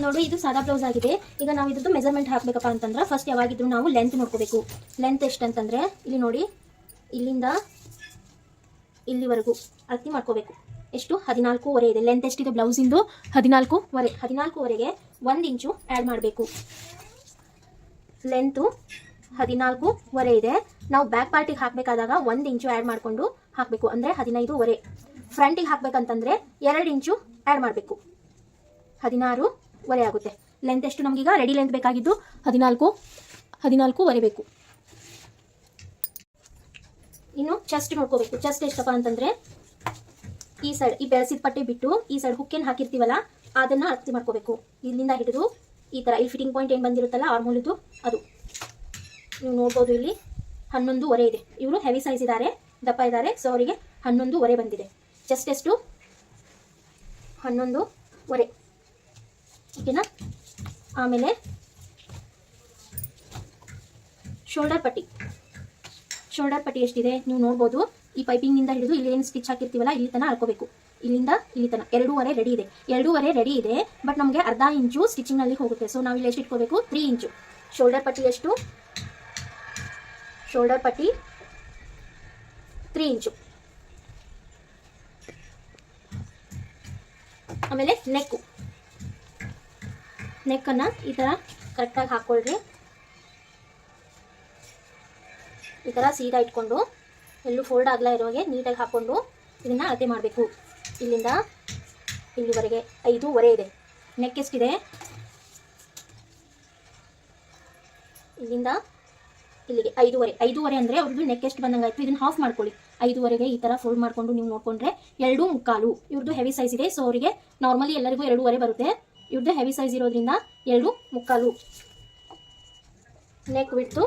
ನೋಡಿ ಇದು ಸಾದಾ ಬ್ಲೌಸ್ ಆಗಿದೆ. ಈಗ ನಾವು ಇದ್ರದ್ದು ಮೆಜರ್ಮೆಂಟ್ ಹಾಕಬೇಕಪ್ಪ ಅಂತಂದ್ರೆ ಫಸ್ಟ್ ಯಾವಾಗಿದ್ರು ನಾವು ಲೆಂತ್ ನೋಡ್ಕೋಬೇಕು. ಲೆಂತ್ ಎಷ್ಟು ಅಂತಂದರೆ ಇಲ್ಲಿ ನೋಡಿ, ಇಲ್ಲಿಂದ ಇಲ್ಲಿವರೆಗೂ ಅಳತೆ ಮಾಡ್ಕೋಬೇಕು. ಎಷ್ಟು 14.5 ಇದೆ. ಲೆಂತ್ ಎಷ್ಟಿದೆ ಬ್ಲೌಸಿಂದು 14.5. 14.5ಗೆ 1 ಇಂಚು ಆ್ಯಡ್ ಮಾಡಬೇಕು. ಲೆಂತು 14.5 ಇದೆ. ನಾವು ಬ್ಯಾಕ್ ಪಾರ್ಟಿಗೆ ಹಾಕಬೇಕಾದಾಗ 1 ಇಂಚು ಆ್ಯಡ್ ಮಾಡಿಕೊಂಡು ಹಾಕಬೇಕು, ಅಂದರೆ 15.5. ಫ್ರಂಟಿಗೆ ಹಾಕಬೇಕಂತಂದರೆ 2 ಇಂಚು ಆ್ಯಡ್ ಮಾಡಬೇಕು, 16.5 ಆಗುತ್ತೆ. ಲೆಂತ್ ಎಷ್ಟು ನಮಗೀಗ ರೆಡಿ ಲೆಂತ್ ಬೇಕಾಗಿದ್ದು 14.5 ಬೇಕು. ಇನ್ನು ಚೆಸ್ಟ್ ನೋಡ್ಕೋಬೇಕು. ಚೆಸ್ಟ್ ಎಷ್ಟಪ್ಪ ಅಂತಂದರೆ ಈ ಸೈಡ್ ಈ ಬೆಳೆಸಿದ ಪಟ್ಟಿ ಬಿಟ್ಟು ಈ ಸೈಡ್ ಹುಕ್ಕೇನು ಹಾಕಿರ್ತೀವಲ್ಲ ಅದನ್ನು ಅಳತೆ ಮಾಡ್ಕೋಬೇಕು. ಇಲ್ಲಿಂದ ಹಿಡಿದು ಈ ಥರ ಈ ಫಿಟ್ಟಿಂಗ್ ಪಾಯಿಂಟ್ ಏನು ಬಂದಿರುತ್ತಲ್ಲ ಆರ್ಮೋಲಿದ್ದು ಅದು ನೀವು ನೋಡ್ಬೋದು. ಇಲ್ಲಿ 11.5 ಇದೆ. ಇವರು ಹೆವಿ ಸೈಜ್ ಇದ್ದಾರೆ, ದಪ್ಪ ಇದ್ದಾರೆ, ಸೊ ಅವರಿಗೆ 11.5 ಬಂದಿದೆ. ಚೆಸ್ಟ್ ಎಷ್ಟು 11.5. ಓಕೆನಾ. ಆಮೇಲೆ ಶೋಲ್ಡರ್ ಪಟ್ಟಿ ಎಷ್ಟಿದೆ ನೀವು ನೋಡ್ಬೋದು. ಈ ಪೈಪಿಂಗ್ನಿಂದ ಹಿಡಿದು ಇಲ್ಲಿ ಏನು ಸ್ಟಿಚ್ ಹಾಕಿರ್ತೀವಲ್ಲ ಇಲ್ಲಿ ತನಕ ಹಾಕೋಬೇಕು. ಇಲ್ಲಿಂದ ಇಲ್ಲಿ ತನಕ 2.5 ರೆಡಿ ಇದೆ. 2.5 ರೆಡಿ ಇದೆ, ಬಟ್ ನಮಗೆ ಅರ್ಧ ಇಂಚು ಸ್ಟಿಚಿಂಗ್ನಲ್ಲಿ ಹೋಗುತ್ತೆ. ಸೊ ನಾವು ಇಲ್ಲಿ ಎಷ್ಟು ಇಟ್ಕೋಬೇಕು, 3 ಇಂಚು. ಶೋಲ್ಡರ್ ಪಟ್ಟಿ ಎಷ್ಟು, ಶೋಲ್ಡರ್ ಪಟ್ಟಿ 3 ಇಂಚು. ಆಮೇಲೆ ನೆಕ್ಕನ್ನು ಈ ಥರ ಕರೆಕ್ಟಾಗಿ ಹಾಕ್ಕೊಳ್ರಿ. ಈ ಥರ ಸೀದಾ ಇಟ್ಕೊಂಡು ಎಲ್ಲೂ ಫೋಲ್ಡ್ ಆಗಲ್ಲ ಇರೋಗೆ ನೀಟಾಗಿ ಹಾಕ್ಕೊಂಡು ಇದನ್ನು ಅಳತೆ ಮಾಡಬೇಕು. ಇಲ್ಲಿಂದ ಇಲ್ಲಿವರೆಗೆ 5.5 ಇದೆ. ನೆಕ್ ಎಷ್ಟಿದೆ, ಇಲ್ಲಿಂದ ಇಲ್ಲಿಗೆ 5.5. 5.5 ಅಂದರೆ ಅವ್ರದ್ದು ನೆಕ್ ಎಷ್ಟು ಬಂದಂಗೆ ಆಯಿತು. ಇದನ್ನು ಹಾಫ್ ಮಾಡ್ಕೊಳ್ಳಿ. 5.5ಗೆ ಈ ಥರ ಫೋಲ್ಡ್ ಮಾಡಿಕೊಂಡು ನೀವು ನೋಡಿಕೊಂಡ್ರೆ 2.25. ಇವ್ರದ್ದು ಹೆವಿ ಸೈಜ್ ಇದೆ, ಸೊ ಅವರಿಗೆ ನಾರ್ಮಲಿ ಎಲ್ಲರಿಗೂ 2.5 ಬರುತ್ತೆ. ಇವ್ರದ್ದು ಹೆವಿ ಸೈಜ್ ಇರೋದ್ರಿಂದ 2.25. ನೆಕ್ ಬಿಡ್ತು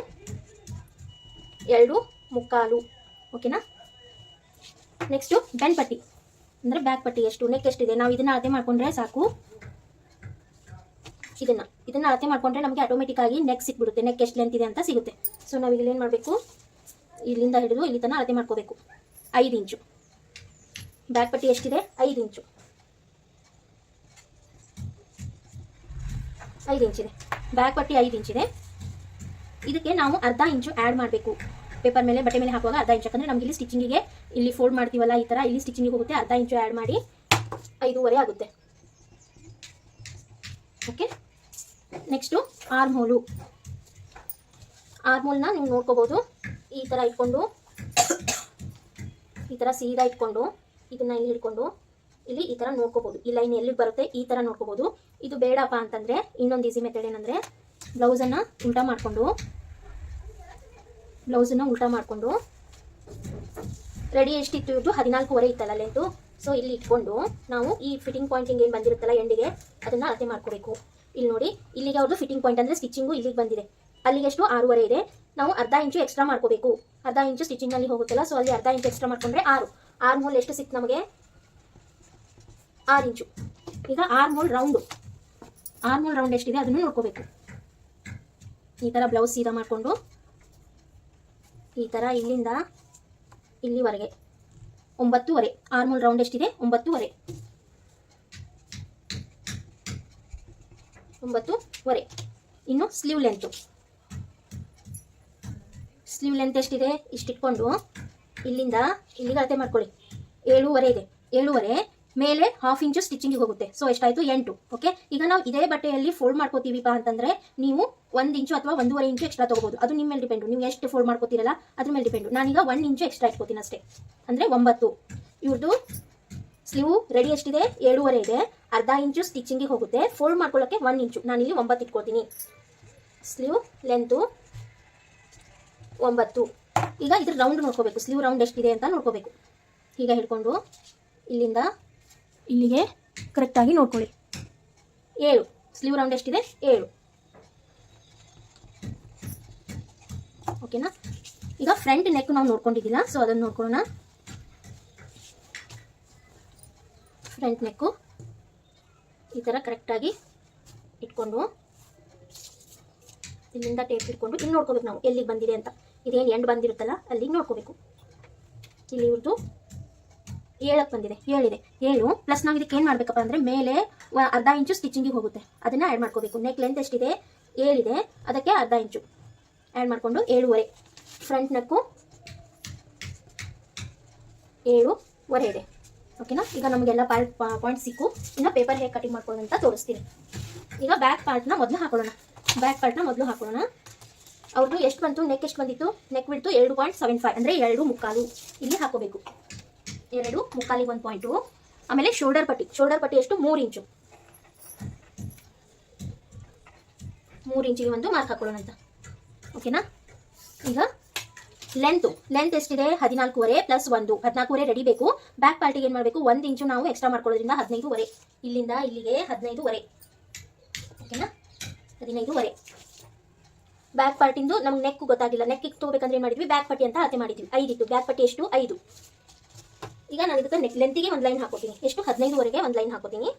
2.25. ಓಕೆನಾ. ನೆಕ್ಸ್ಟು ಬೆನ್ ಪಟ್ಟಿ ಅಂದರೆ ಬ್ಯಾಕ್ ಪಟ್ಟಿ ಎಷ್ಟು, ನೆಕ್ ಎಷ್ಟಿದೆ ನಾವು ಇದನ್ನು ಅಳತೆ ಮಾಡಿಕೊಂಡ್ರೆ ಸಾಕು. ಇದನ್ನು ಅಳತೆ ಮಾಡಿಕೊಂಡ್ರೆ ನಮಗೆ ಆಟೋಮೆಟಿಕ್ ಆಗಿ ನೆಕ್ ಸಿಕ್ಬಿಡುತ್ತೆ, ನೆಕ್ ಎಷ್ಟು ಲೆಂತ್ ಇದೆ ಅಂತ ಸಿಗುತ್ತೆ. ಸೊ ನಾವು ಇಲ್ಲಿ ಏನು ಮಾಡಬೇಕು, ಇಲ್ಲಿಂದ ಹಿಡಿದು ಇಲ್ಲಿ ತನಕ ಅಳತೆ ಮಾಡ್ಕೋಬೇಕು. 5 ಇಂಚು. ಬ್ಯಾಕ್ ಪಟ್ಟಿ ಎಷ್ಟಿದೆ, 5 ಇಂಚು. 5 ಇಂಚಿದೆ ಬ್ಯಾಕ್ ಪಟ್ಟಿ, 5 ಇಂಚಿದೆ. ಇದಕ್ಕೆ ನಾವು ಅರ್ಧ ಇಂಚು ಆ್ಯಡ್ ಮಾಡಬೇಕು. ಪೇಪರ್ ಮೇಲೆ ಬಟ್ಟೆ ಮೇಲೆ ಹಾಕುವಾಗ ಅರ್ಧ ಇಂಚು, ಯಾಕಂದರೆ ನಮ್ಗೆ ಇಲ್ಲಿ ಸ್ಟಿಚಿಂಗಿಗೆ ಇಲ್ಲಿ ಫೋಲ್ಡ್ ಮಾಡ್ತೀವಲ್ಲ ಈ ಥರ, ಇಲ್ಲಿ ಸ್ಟಿಚಿಂಗಿಗೆ ಹೋಗುತ್ತೆ. ಅರ್ಧ ಇಂಚು ಆ್ಯಡ್ ಮಾಡಿ 5.5 ಆಗುತ್ತೆ. ಓಕೆ. ನೆಕ್ಸ್ಟು ಆರ್ಮೋಲ್ನ ನೀವು ನೋಡ್ಕೋಬೋದು. ಈ ಥರ ಇಟ್ಕೊಂಡು ಈ ಥರ ಸೀದಾ ಇಟ್ಕೊಂಡು ಇದನ್ನು ಇಲ್ಲಿ ಹಿಡ್ಕೊಂಡು ಇಲ್ಲಿ ಈ ಥರ ನೋಡ್ಕೋಬೋದು. ಈ ಲೈನ್ ಎಲ್ಲಿಗೆ ಬರುತ್ತೆ ಈ ಥರ ನೋಡ್ಕೋಬೋದು. ಇದು ಬೇಡಪ್ಪ ಅಂತಂದರೆ ಇನ್ನೊಂದು ಈಸಿ ಮೆಥಡ್ ಏನಂದರೆ ಬ್ಲೌಸನ್ನು ಉಲ್ಟಾ ಮಾಡಿಕೊಂಡು ರೆಡಿ ಎಷ್ಟಿತ್ತು ಇದ್ದು 14.5 ಇತ್ತಲ್ಲ ಲೆಂತು. ಸೊ ಇಲ್ಲಿ ಇಟ್ಕೊಂಡು ನಾವು ಈ ಫಿಟ್ಟಿಂಗ್ ಪಾಯಿಂಟಿಂಗ್ ಏನು ಬಂದಿರುತ್ತಲ್ಲ ಎಂಡಿಗೆ ಅದನ್ನು ಅಳತೆ ಮಾಡ್ಕೋಬೇಕು. ಇಲ್ಲಿ ನೋಡಿ, ಇಲ್ಲಿಗೆ ಅವ್ರದ್ದು ಫಿಟ್ಟಿಂಗ್ ಪಾಯಿಂಟ್ ಅಂದರೆ ಸ್ಟಿಚಿಂಗು ಇಲ್ಲಿಗೆ ಬಂದಿದೆ. ಅಲ್ಲಿಗೆ ಎಷ್ಟು 6.5 ಇದೆ. ನಾವು ಅರ್ಧ ಇಂಚು ಎಕ್ಸ್ಟ್ರಾ ಮಾಡ್ಕೋಬೇಕು. ಅರ್ಧ ಇಂಚು ಸ್ಟಿಚಿಂಗ್ನಲ್ಲಿ ಹೋಗುತ್ತಲ್ಲ, ಸೊ ಅಲ್ಲಿ ಅರ್ಧ ಇಂಚು ಎಕ್ಸ್ಟ್ರಾ ಮಾಡ್ಕೊಂಡ್ರೆ 6. ಆರ್ಮೋಲ್ ಎಷ್ಟು ಸಿಕ್ತು ನಮಗೆ, 6 ಇಂಚು. ಈಗ ಆರ್ಮೋಲ್ ರೌಂಡ್ ಎಷ್ಟಿದೆ ಅದನ್ನು ನೋಡ್ಕೋಬೇಕು. ಈ ಥರ ಬ್ಲೌಸ್ ಸೀದಾ ಮಾಡಿಕೊಂಡು ಈ ಥರ ಇಲ್ಲಿಂದ ಇಲ್ಲಿವರೆಗೆ 9.5. ಆರ್ಮೋಲ್ ರೌಂಡ್ ಎಷ್ಟಿದೆ, 9.5. ಇನ್ನು ಸ್ಲೀವ್ ಲೆಂತ್ ಎಷ್ಟಿದೆ ಇಷ್ಟಿಟ್ಕೊಂಡು ಇಲ್ಲಿಂದ ಇಲ್ಲಿಗೆ ಅಳತೆ ಮಾಡ್ಕೊಳ್ಳಿ. 7.5 ಇದೆ. 7.5 ಮೇಲೆ 1/2 ಇಂಚು ಸ್ಟಿಚಿಂಗಿಗೆ ಹೋಗುತ್ತೆ. ಸೊ ಎಷ್ಟಾಯಿತು, 8. ಓಕೆ. ಈಗ ನಾವು ಇದೇ ಬಟ್ಟೆಯಲ್ಲಿ ಫೋಲ್ಡ್ ಮಾಡ್ಕೋತೀವಿಪ್ಪ ಅಂತಂದರೆ ನೀವು 1 ಇಂಚು ಅಥವಾ 1.5 ಇಂಚು ಎಕ್ಸ್ಟ್ರಾ ತೊಗೋಬೋದು. ಅದು ನಿಮ್ಮ ಮೇಲೆ ಡಿಪೆಂಡು, ನೀವು ಎಷ್ಟು ಫೋಲ್ಡ್ ಮಾಡ್ಕೋತೀರಲ್ಲ ಅದ್ರ ಮೇಲೆ ಡಿಪೆಂಡು. ನಾನೀಗ 1 ಇಂಚು ಎಕ್ಸ್ಟ್ರಾ ಇಟ್ಕೋತೀನಿ ಅಷ್ಟೇ, ಅಂದರೆ 9. ಇವ್ರದ್ದು ಸ್ಲೀವ್ ರೆಡಿ ಎಷ್ಟಿದೆ, 7.5 ಇದೆ. ಅರ್ಧ ಇಂಚು ಸ್ಟಿಚಿಂಗಿಗೆ ಹೋಗುತ್ತೆ. ಫೋಲ್ಡ್ ಮಾಡ್ಕೊಳ್ಳೋಕ್ಕೆ 1 ಇಂಚು, ನಾನಿಲ್ಲಿ 9 ಇಟ್ಕೋತೀನಿ. Sleeve length 9. ಈಗ ಇದ್ರ ರೌಂಡ್ ನೋಡ್ಕೋಬೇಕು, ಸ್ಲೀವ್ ರೌಂಡ್ ಎಷ್ಟಿದೆ ಅಂತ ನೋಡ್ಕೋಬೇಕು. ಈಗ ಹಿಡ್ಕೊಂಡು ಇಲ್ಲಿಂದ ಇಲ್ಲಿಗೆ ಕರೆಕ್ಟಾಗಿ ನೋಡ್ಕೊಳ್ಳಿ. 7. ಸ್ಲೀವ್ ರೌಂಡ್ ಎಷ್ಟಿದೆ, 7. ಓಕೆನಾ. ಈಗ ಫ್ರಂಟ್ ನೆಕ್ ನಾವು ನೋಡ್ಕೊಂಡಿದ್ದಿಲ್ಲ, ಸೊ ಅದನ್ನು ನೋಡ್ಕೊಳ್ಳೋಣ. ಫ್ರಂಟ್ ನೆಕ್ಕು ಈ ಥರ ಕರೆಕ್ಟಾಗಿ ಇಟ್ಕೊಂಡು ಇಲ್ಲಿಂದ ಟೇಪ್ ಇಟ್ಕೊಂಡು ಇಲ್ಲಿ ನೋಡ್ಕೋಬೇಕು ನಾವು ಎಲ್ಲಿಗೆ ಬಂದಿದೆ ಅಂತ. ಇದೇನು ಎಂಡ್ ಬಂದಿರುತ್ತಲ್ಲ ಅಲ್ಲಿಗೆ ನೋಡ್ಕೋಬೇಕು. ಇಲ್ಲಿ ಇವ್ರದ್ದು 7ಕ್ಕೆ ಬಂದಿದೆ, 7 ಇದೆ. 7 ಪ್ಲಸ್ ನಾವು ಇದಕ್ಕೆ ಏನು ಮಾಡಬೇಕಪ್ಪ ಅಂದರೆ ಮೇಲೆ ಅರ್ಧ ಇಂಚು ಸ್ಟಿಚಿಂಗಿಗೆ ಹೋಗುತ್ತೆ, ಅದನ್ನು ಆ್ಯಡ್ ಮಾಡ್ಕೋಬೇಕು. ನೆಕ್ ಲೆಂತ್ ಎಷ್ಟಿದೆ? 7 ಇದೆ, ಅದಕ್ಕೆ ಅರ್ಧ ಇಂಚು ಆ್ಯಡ್ ಮಾಡಿಕೊಂಡು 7.5. ಫ್ರಂಟ್ ನೆಕ್ಕು 7.5 ಇದೆ. ಓಕೆನಾ? ಈಗ ನಮಗೆಲ್ಲ ಪಾಯಿಂಟ್ ಸಿಕ್ಕು. ಇನ್ನು ಪೇಪರ್ ಹೇಗೆ ಕಟಿಂಗ್ ಮಾಡ್ಕೊಳ್ಳೋಣ ಅಂತ ತೋರಿಸ್ತೀನಿ. ಈಗ ಬ್ಯಾಕ್ ಪಾರ್ಟ್ನ ಮೊದಲು ಹಾಕೊಳ್ಳೋಣ. ಅವ್ರದ್ದು ಎಷ್ಟು ಬಂತು? ನೆಕ್ ಎಷ್ಟು ಬಂದಿತ್ತು? ನೆಕ್ ಬಿಡ್ತು 2.75 ಅಂದರೆ 2.25 ಇಲ್ಲಿ ಹಾಕೋಬೇಕು. 2.25 1 ಪಾಯಿಂಟು. ಆಮೇಲೆ ಶೋಲ್ಡರ್ ಪಟ್ಟಿ ಎಷ್ಟು? 3 ಇಂಚು. 3 ಇಂಚಿಗೆ ಒಂದು ಮಾರ್ಕ್ ಹಾಕೊಳ್ಳೋಣ ಅಂತ. ಓಕೆನಾ? ಈಗ ಲೆಂತ್ ಎಷ್ಟಿದೆ? 14.5 ಪ್ಲಸ್ 1 14.5 ರೆಡಿ ಬೇಕು. ಬ್ಯಾಕ್ ಪಾರ್ಟಿಗೆ ಏನು ಮಾಡಬೇಕು? 1 ಇಂಚು ನಾವು ಎಕ್ಸ್ಟ್ರಾ ಮಾಡ್ಕೊಳ್ಳೋದ್ರಿಂದ 15.5. ಇಲ್ಲಿಂದ ಇಲ್ಲಿಗೆ 15.5. ಓಕೆನಾ? 15.5. ಬ್ಯಾಕ್ ಪಾರ್ಟಿಂದು ನಮ್ಗೆ ನೆಕ್ ಗೊತ್ತಾಗಿಲ್ಲ. ನೆಕ್ಕಿಗೆ ತಗೋಬೇಕಂದ್ರೆ ಏನು ಮಾಡಿದ್ವಿ? ಬ್ಯಾಕ್ ಪಟ್ಟಿ ಅಂತ ಅಳತೆ ಮಾಡಿದ್ವಿ. 5 ಇತ್ತು. ಬ್ಯಾಕ್ ಪಟ್ಟಿ ಎಷ್ಟು? 5. ಈಗ ನಾನು ಇದಕ್ಕೆ ನೆಕ್ ಲೆಂತಿಗೆ ಒಂದು ಲೈನ್ ಹಾಕೋತೀನಿ. ಎಷ್ಟು? 15.5ಗೆ ಒಂದು ಲೈನ್ ಹಾಕೋತೀನಿ.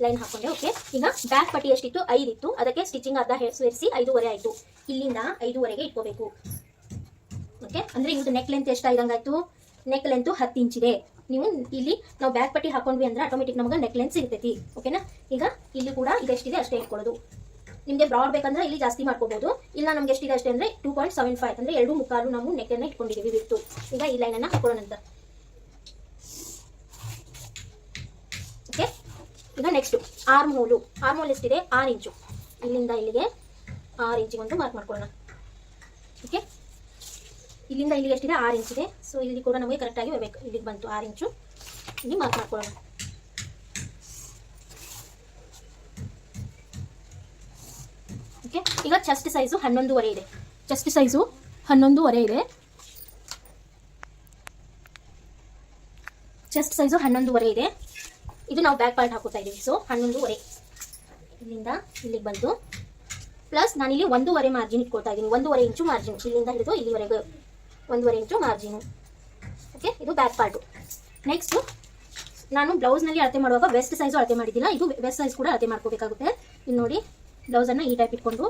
ಲೈನ್ ಹಾಕೊಂಡೆ. ಓಕೆ. ಈಗ ಬ್ಯಾಕ್ ಪಟ್ಟಿ ಎಷ್ಟಿತ್ತು? 5 ಇತ್ತು, ಅದಕ್ಕೆ ಸ್ಟಿಚಿಂಗ್ ಅರ್ಧ ಸೇರಿಸಿ 5.5 ಆಯಿತು. ಇಲ್ಲಿಂದ 5.5ಗೆ ಇಟ್ಕೋಬೇಕು. ಓಕೆ. ಅಂದರೆ ಇವ್ರದ್ದು ನೆಕ್ ಲೆಂತ್ ಎಷ್ಟು ಆಯ್ತು? Neck length 10 ಇಂಚಿದೆ. ನೀವು ಇಲ್ಲಿ ನಾವು ಬ್ಯಾಕ್ ಪಟ್ಟಿ ಹಾಕೊಂಡ್ವಿ ಅಂದ್ರೆ ಆಟೋಮೆಟಿಕ್ ನಮಗೆ ನೆಕ್ ಲೆಂತ್ ಸಿಗ್ತೈತಿ. ಓಕೆನಾ? ಈಗ ಇಲ್ಲಿ ಕೂಡ ಇದೆಷ್ಟಿದೆ ಅಷ್ಟೇ ಇಟ್ಕೊಳ್ಳೋದು. ನಿಮಗೆ ಬ್ರಾಡ್ ಬೇಕಂದ್ರೆ ಇಲ್ಲಿ ಜಾಸ್ತಿ ಮಾಡ್ಕೋಬಹುದು. ಇಲ್ಲ ನಮ್ಗೆ ಎಷ್ಟಿದೆ ಅಷ್ಟೇ ಅಂದರೆ 2.75 ಅಂದರೆ 2.25 ನಾವು ನೆಕ್ಕನ್ನು ಇಟ್ಕೊಂಡಿದ್ದೀವಿ ಬಿಟ್ಟು. ಈಗ ಈ ಲೈನನ್ನು ಹಾಕೊಳ್ಳೋಣ ಅಂತ. ಓಕೆ. ಈಗ ನೆಕ್ಸ್ಟ್ ಆರ್ಮ್ ಹೋಲ್ ಎಷ್ಟಿದೆ? 6 ಇಂಚು. ಇಲ್ಲಿಂದ ಇಲ್ಲಿಗೆ 6 ಇಂಚಿಗೆ ಒಂದು ಮಾರ್ಕ್ ಮಾಡ್ಕೊಳ್ಳೋಣ. ಓಕೆ. ಇಲ್ಲಿಂದ ಇಲ್ಲಿಗೆ ಎಷ್ಟಿದೆ? 6 ಇಂಚಿದೆ. ಸೊ ಇಲ್ಲಿ ಕೂಡ ನಮಗೆ ಕರೆಕ್ಟಾಗಿ ಬರಬೇಕು. ಇಲ್ಲಿಗೆ ಬಂತು 6 ಇಂಚು. ಇಲ್ಲಿ ಮಾರ್ಕ್ ಮಾಡ್ಕೊಳ್ಳೋಣ. ಓಕೆ. ಈಗ ಚೆಸ್ಟ್ ಸೈಜು 11.5 ಇದೆ. ಚೆಸ್ಟ್ ಸೈಜು 11.5 ಇದೆ. ಚೆಸ್ಟ್ ಸೈಜು 11.5 ಇದೆ. ಇದು ನಾವು ಬ್ಯಾಕ್ ಪಾರ್ಟ್ ಹಾಕೋತಾ ಇದ್ದೀವಿ. ಸೊ 11.5 ಇಲ್ಲಿಂದ ಇಲ್ಲಿಗೆ ಬಂತು. ಪ್ಲಸ್ ನಾನಿಲ್ಲಿ 1.5 ಮಾರ್ಜಿನ್ ಇಟ್ಕೊಳ್ತಾ ಇದ್ದೀನಿ. 1.5 ಇಂಚು ಮಾರ್ಜಿನ್ ಇಲ್ಲಿಂದ ಹಿಡಿದು ಇಲ್ಲಿವರೆಗೂ 1.5 ಇಂಚು ಮಾರ್ಜಿನು. ಓಕೆ. ಇದು ಬ್ಯಾಕ್ ಪಾರ್ಟು. ನೆಕ್ಸ್ಟು ನಾನು ಬ್ಲೌಸ್ನಲ್ಲಿ ಅಳತೆ ಮಾಡುವಾಗ ವೆಸ್ಟ್ ಸೈಜು ಅಳತೆ ಮಾಡಿದ್ದಿಲ್ಲ. ಇದು ವೆಸ್ಟ್ ಸೈಜ್ ಕೂಡ ಅಳತೆ ಮಾಡ್ಕೋಬೇಕಾಗುತ್ತೆ. ಇಲ್ಲಿ ನೋಡಿ, ಬ್ಲೌಸನ್ನು ಈ ಟೈಪ್ ಇಟ್ಕೊಂಡು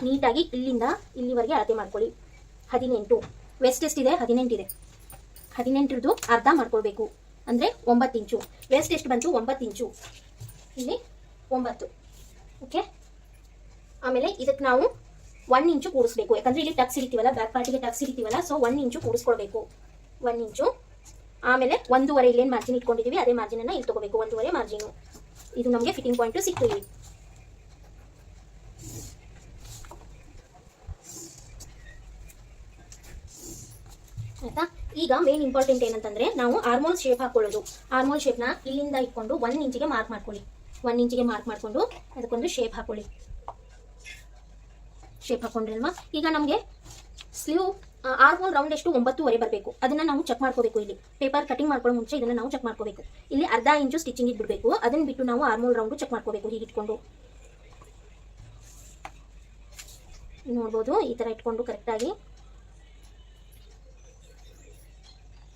ನೀಟಾಗಿ ಇಲ್ಲಿಂದ ಇಲ್ಲಿವರೆಗೆ ಅಳತೆ ಮಾಡ್ಕೊಳ್ಳಿ. 18. ವೆಸ್ಟ್ ಎಷ್ಟಿದೆ? 18 ಇದೆ. 18ರದ್ದು ಅರ್ಧ ಮಾಡ್ಕೊಳ್ಬೇಕು ಅಂದರೆ 9 ಇಂಚು. ವೆಸ್ಟ್ ಎಷ್ಟು ಬಂತು? 9 ಇಂಚು. ಇಲ್ಲಿ 9. ಓಕೆ. ಆಮೇಲೆ ಇದಕ್ಕೆ ನಾವು 1 ಇಂಚು ಕೂಡಿಸ್ಬೇಕು. ಯಾಕಂದರೆ ಇಲ್ಲಿ ಟಕ್ಸ್ ಇರಿತೀವಲ್ಲ, ಬ್ಯಾಕ್ ಪಾರ್ಟಿಗೆ ಟಕ್ಸ್ ಇರಿತೀವಲ್ಲ. ಸೊ 1 ಇಂಚು ಕೂಡಿಸ್ಕೊಳ್ಬೇಕು. 1 ಇಂಚು. ಆಮೇಲೆ 1.5 ಇಲ್ಲೇನು ಮಾರ್ಜಿನ್ ಇಟ್ಕೊಂಡಿದ್ದೀವಿ ಅದೇ ಮಾರ್ಜಿನನ್ನು ಇಲ್ಲಿ ತೊಗೋಬೇಕು. 1.5 ಮಾರ್ಜಿನು. ಇದು ನಮಗೆ ಫಿಟ್ಟಿಂಗ್ ಪಾಯಿಂಟು ಸಿಕ್ತು ಇಲ್ಲಿ. ಆಯ್ತಾ? ಈಗ ಮೇನ್ ಇಂಪಾರ್ಟೆಂಟ್ ಏನಂತಂದ್ರೆ ನಾವು ಆರ್ಮೋಲ್ ಶೇಪ್ ಹಾಕೊಳ್ಳೋದು. ಆರ್ಮೋಲ್ ಶೇಪ್ನ ಇಲ್ಲಿಂದ ಇಟ್ಕೊಂಡು 1 ಇಂಚಿಗೆ ಮಾರ್ಕ್ ಮಾಡ್ಕೊಳ್ಳಿ. 1 ಇಂಚಿಗೆ ಮಾರ್ಕ್ ಮಾಡಿಕೊಂಡು ಅದಕ್ಕೊಂದು ಶೇಪ್ ಹಾಕೊಳ್ಳಿ. ಶೇಪ್ ಹಾಕೊಂಡ್ರಲ್ವಾ? ಈಗ ನಮಗೆ ಸ್ಲೀವ್ ಆರ್ಮೋಲ್ ರೌಂಡ್ ಎಷ್ಟು? 9.5 ಬರಬೇಕು. ಅದನ್ನು ನಾವು ಚೆಕ್ ಮಾಡ್ಕೋಬೇಕು. ಇಲ್ಲಿ ಪೇಪರ್ ಕಟಿಂಗ್ ಮಾಡ್ಕೊಳ್ಳೋ ಮುಂಚೆ ಇದನ್ನು ನಾವು ಚೆಕ್ ಮಾಡ್ಕೋಬೇಕು. ಇಲ್ಲಿ ಅರ್ಧ ಇಂಚು ಸ್ಟಿಚಿಂಗ್ ಬಿಡಬೇಕು. ಅದನ್ನು ಬಿಟ್ಟು ನಾವು ಆರ್ಮೋಲ್ ರೌಂಡು ಚೆಕ್ ಮಾಡ್ಕೋಬೇಕು. ಹೀಗೆ ಇಟ್ಕೊಂಡು ನೋಡ್ಬೋದು. ಈ ಥರ ಇಟ್ಕೊಂಡು ಕರೆಕ್ಟಾಗಿ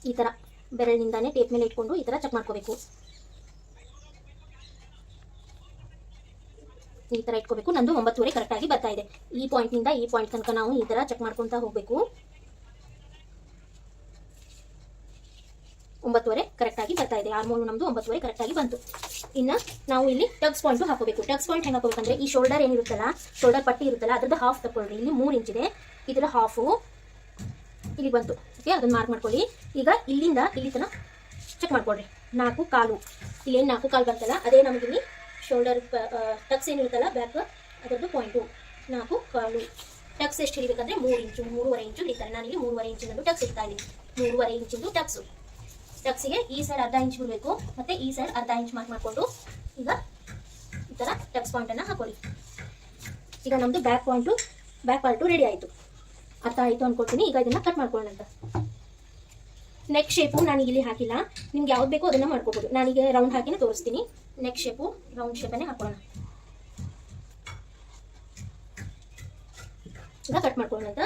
ಈ ಥರ ಬೆರಳಿನಿಂದಾನೇ ಟೇಪ್ ಮೇಲೆ ಇಟ್ಕೊಂಡು ಈ ಥರ ಚೆಕ್ ಮಾಡ್ಕೋಬೇಕು. ಈ ಥರ ಇಟ್ಕೋಬೇಕು. ನಂದು 9.5 ಕರೆಕ್ಟಾಗಿ ಬರ್ತಾ ಇದೆ. ಈ ಪಾಯಿಂಟ್ನಿಂದ ಈ ಪಾಯಿಂಟ್ ತನಕ ನಾವು ಈ ಥರ ಚೆಕ್ ಮಾಡ್ಕೊತಾ ಹೋಗಬೇಕು. 9.5 ಕರೆಕ್ಟಾಗಿ ಬರ್ತಾ ಇದೆ. ಆರ್ಮೋಲ್ ನಮ್ಮದು 9.5 ಕರೆಕ್ಟಾಗಿ ಬಂತು. ಇನ್ನು ನಾವು ಇಲ್ಲಿ ಟಕ್ಸ್ ಪಾಯಿಂಟು ಹಾಕೋಬೇಕು. ಟಕ್ಸ್ ಪಾಯಿಂಟ್ ಹೆಂಗೆ ಹಾಕೋಬೇಕಂದ್ರೆ ಈ ಶೋಲ್ಡರ್ ಏನಿರುತ್ತಲ್ಲ, ಶೋಲ್ಡರ್ ಪಟ್ಟಿ ಇರುತ್ತಲ್ಲ, ಅದ್ರದ್ದು ಹಾಫ್ ತಗೊಳ್ರಿ. ಇಲ್ಲಿ 3 ಇಂಚಿದೆ, ಇದರ ಹಾಫು ಇಲ್ಲಿ ಬಂತು. ಓಕೆ. ಅದನ್ನು ಮಾರ್ಕ್ ಮಾಡ್ಕೊಳ್ಳಿ. ಈಗ ಇಲ್ಲಿಂದ ಇಲ್ಲಿ ತನಕ ಚೆಕ್ ಮಾಡ್ಕೊಳ್ರಿ. 4.25 ಇಲ್ಲೇನು 4.25 ಬರ್ತಲ್ಲ, ಅದೇ ನಮಗಿಲ್ಲಿ ಶೋಲ್ಡರ್ ಟಕ್ಸ್ ಏನಿರುತ್ತಲ್ಲ ಬ್ಯಾಕ್ ಅದರದ್ದು ಪಾಯಿಂಟು 4.25. ಟಕ್ಸ್ ಎಷ್ಟು ಹಿಡಿಬೇಕಂದ್ರೆ 3 ಇಂಚು 3.5 ಇಂಚು ಹಿಡಿತಾರೆ. ನಾನಿಲ್ಲಿ 3.5 ಇಂಚಿನದು ಟಕ್ಸ್ ಇಡ್ತಾ ಇದ್ದೀನಿ. 3.5 ಇಂಚಿಂದು ಟಕ್ಸು. ಟಕ್ಸಿಗೆ ಈ ಸೈಡ್ ಅರ್ಧ ಇಂಚ್ ಬಿಡಬೇಕು, ಮತ್ತು ಈ ಸೈಡ್ ಅರ್ಧ ಇಂಚ್ ಮಾರ್ಕ್ ಮಾಡಿಕೊಂಡು ಈಗ ಈ ಥರ ಟಕ್ಸ್ ಪಾಯಿಂಟನ್ನು ಹಾಕೊಳ್ಳಿ. ಈಗ ನಮ್ಮದು ಬ್ಯಾಕ್ ಪಾರ್ಟು ರೆಡಿ ಆಯಿತು. ಅರ್ಥ ಆಯಿತು ಅಂದ್ಕೊಳ್ತೀನಿ. ಈಗ ಇದನ್ನು ಕಟ್ ಮಾಡ್ಕೊಳ್ಳೋಣ ಅಂತ. ನೆಕ್ ಶೇಪು ನಾನು ಇಲ್ಲಿ ಹಾಕಿಲ್ಲ. ನಿಮ್ಗೆ ಯಾವ್ದು ಬೇಕೋ ಅದನ್ನು ಮಾಡ್ಕೋಬೋದು. ನಾನೀಗ ರೌಂಡ್ ಹಾಕಿನೇ ತೋರಿಸ್ತೀನಿ. ನೆಕ್ ಶೇಪು ರೌಂಡ್ ಶೇಪನ್ನೇ ಹಾಕೋಣ. ಈಗ ಕಟ್ ಮಾಡ್ಕೊಳ್ಳೋಣ ಅಂತ.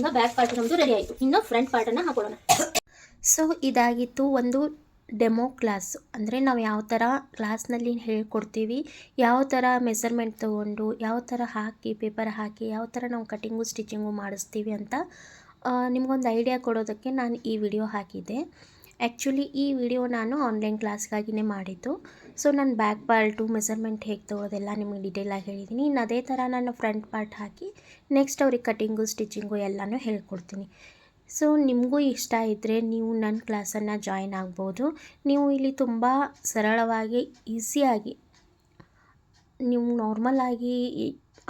ಈಗ ಬ್ಯಾಕ್ ಪಾರ್ಟ್ ನಮ್ಮದು ರೆಡಿ ಆಯಿತು. ಇನ್ನು ಫ್ರಂಟ್ ಪಾರ್ಟನ್ನು ಹಾಕೊಳ್ಳೋಣ. ಸೊ ಇದಾಗಿತ್ತು ಒಂದು ಡೆಮೋ ಕ್ಲಾಸ್. ಅಂದರೆ ನಾವು ಯಾವ ಥರ ಕ್ಲಾಸ್ನಲ್ಲಿ ಹೇಳ್ಕೊಡ್ತೀವಿ, ಯಾವ ಥರ ಮೆಸರ್ಮೆಂಟ್ ತೊಗೊಂಡು ಯಾವ ಥರ ಹಾಕಿ ಪೇಪರ್ ಹಾಕಿ ಯಾವ ಥರ ನಾವು ಕಟಿಂಗು ಸ್ಟಿಚಿಂಗು ಮಾಡಿಸ್ತೀವಿ ಅಂತ ನಿಮಗೊಂದು ಐಡಿಯಾ ಕೊಡೋದಕ್ಕೆ ನಾನು ಈ ವಿಡಿಯೋ ಹಾಕಿದ್ದೆ. ಆ್ಯಕ್ಚುಲಿ ಈ ವಿಡಿಯೋ ನಾನು ಆನ್ಲೈನ್ ಕ್ಲಾಸ್ಗಾಗಿಯೇ ಮಾಡಿದ್ದು. ಸೊ ನಾನು ಬ್ಯಾಕ್ ಪಾರ್ಟು ಮೆಸರ್ಮೆಂಟ್ ಹೇಗೆ ತೊಗೊಳೋದೆಲ್ಲ ನಿಮಗೆ ಡೀಟೇಲಾಗಿ ಹೇಳಿದ್ದೀನಿ. ಇನ್ನು ಅದೇ ಥರ ನಾನು ಫ್ರಂಟ್ ಪಾರ್ಟ್ ಹಾಕಿ ನೆಕ್ಸ್ಟ್ ಅವ್ರಿಗೆ ಕಟಿಂಗು ಸ್ಟಿಚಿಂಗು ಎಲ್ಲನೂ ಹೇಳ್ಕೊಡ್ತೀನಿ. ಸೊ ನಿಮಗೂ ಇಷ್ಟ ಇದ್ದರೆ ನೀವು ನನ್ನ ಕ್ಲಾಸನ್ನು ಜಾಯಿನ್ ಆಗ್ಬೋದು. ನೀವು ಇಲ್ಲಿ ತುಂಬ ಸರಳವಾಗಿ ಈಸಿಯಾಗಿ ನೀವು ನಾರ್ಮಲಾಗಿ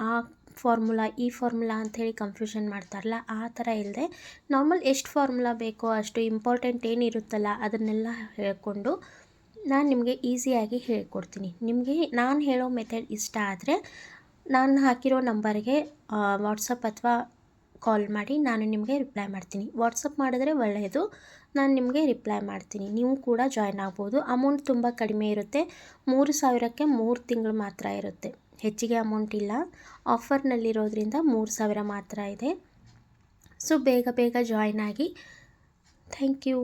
ಆ ಫಾರ್ಮುಲಾ ಈ ಫಾರ್ಮುಲಾ ಅಂಥೇಳಿ ಕನ್ಫ್ಯೂಷನ್ ಮಾಡ್ತಾರಲ್ಲ, ಆ ಥರ ಇಲ್ಲದೆ ನಾರ್ಮಲ್ ಎಷ್ಟು ಫಾರ್ಮುಲಾ ಬೇಕೋ ಅಷ್ಟು ಇಂಪಾರ್ಟೆಂಟ್ ಏನಿರುತ್ತಲ್ಲ ಅದನ್ನೆಲ್ಲ ಹೇಳ್ಕೊಂಡು ನಾನು ನಿಮಗೆ ಈಸಿಯಾಗಿ ಹೇಳ್ಕೊಡ್ತೀನಿ. ನಿಮಗೆ ನಾನು ಹೇಳೋ ಮೆಥಡ್ ಇಷ್ಟ ಆದರೆ ನಾನು ಹಾಕಿರೋ ನಂಬರ್ಗೆ ವಾಟ್ಸಪ್ ಅಥವಾ ಕಾಲ್ ಮಾಡಿ ನಾನು ನಿಮಗೆ ರಿಪ್ಲೈ ಮಾಡ್ತೀನಿ. ವಾಟ್ಸಪ್ ಮಾಡಿದ್ರೆ ಒಳ್ಳೆಯದು, ನಾನು ನಿಮಗೆ ರಿಪ್ಲೈ ಮಾಡ್ತೀನಿ. ನೀವು ಕೂಡ ಜಾಯ್ನ್ ಆಗ್ಬೋದು. ಅಮೌಂಟ್ ತುಂಬ ಕಡಿಮೆ ಇರುತ್ತೆ. 3,000ಕ್ಕೆ 3 ತಿಂಗಳು ಮಾತ್ರ ಇರುತ್ತೆ, ಹೆಚ್ಚಿಗೆ ಅಮೌಂಟ್ ಇಲ್ಲ. ಆಫರ್ನಲ್ಲಿರೋದ್ರಿಂದ 3,000 ಮಾತ್ರ ಇದೆ. ಸೊ ಬೇಗ ಜಾಯ್ನ್ ಆಗಿ. Thank you.